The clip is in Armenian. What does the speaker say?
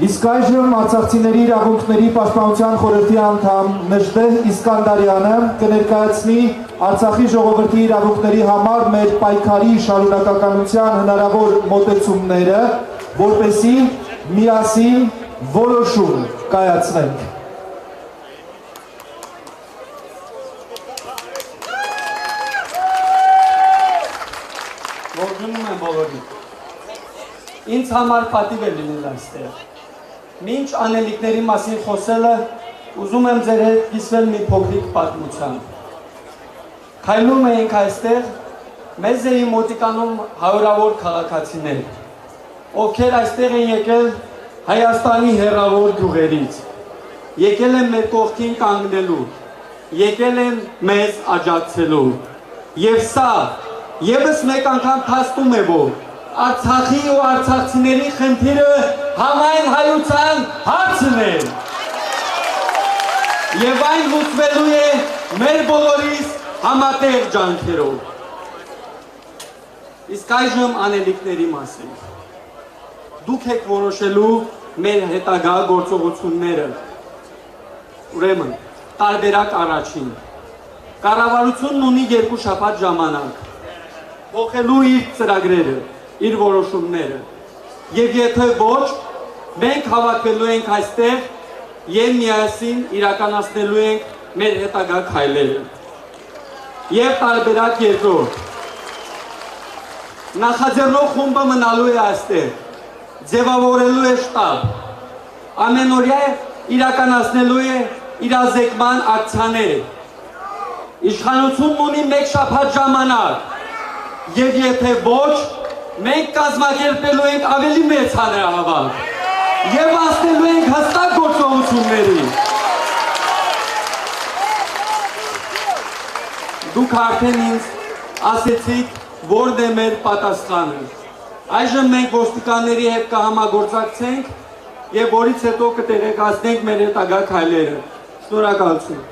Իսկ այժմ արցախցիների իրավունքների պաշտպանության խորհրդի անդամ Նժդեհ Իսկանդարյանը կներկայացնի Արցախի ժողովրդի իրավունքների համար մեր պայքարի շարունակականության հնարավոր մոտեցումները, որպեսզի միասին որոշում կայացնենք։ Ողջունում եմ բոլորին։ Ինձ համար պատիվ է լինել այստեղ։ Մինչ անելիքների մասին խոսելը, ուզում եմ ձեր հետ կիսվել մի փոքրիկ պատմության։ Քայլում էինք այստեղ, մեզ էին մոտիկանում հարյուրավոր քաղաքացիներ, ովքեր այստեղ են եկել Հայաստանի հեռավոր գյուղերից, եկել են մեր կողքին կանգնելու, եկել են մեզ աջակցելու։ Եվ սա ևս մեկ անգամ փաստում է, որ Արցախի ու արցախցիների խնդիրը համայն հայության հարցն է։ Եվ այն լուծվելու է մեր բոլորիս համատեղ ջանքերով։ Իսկ այժմ անելիքների մասին։ Դուք եք որոշելու մեր հետագա գործողությունները։ Ուրեմն, տարբերակ առաջին։ Կառավարությունն ունի 2 շաբաթ ժամանակ փոխելու իր ծրագրերը, իր որոշումները, և եթե ոչ, մենք հավաքվելու ենք այստեղ և միասին իրականացնելու ենք մեր հետագա քայլերը։ Եվ տարբերակ երկրորդ, նախաձեռնող խումբը մնալու է այստեղ, ձևավորելու է շտաբ, ամենօրյա իրականացնելու է իրազեկման ակցիաներ, իշխանությունն ունի 1 շաբաթ ժամանակ, և եթե ոչ, մենք կազմակերպելու ենք ավելի մեծ հանրահավաք և անցնելու ենք հստակ գործողությունների։ Դուք արդեն ինձ ասեցիք, որն է մեր պատասխանը։ Այժմ մենք ոստիկանների հետ կհամագործակցենք և որից հետո կտեղեկացնենք մեր հետագա քայլերը։ Շնորհակալություն։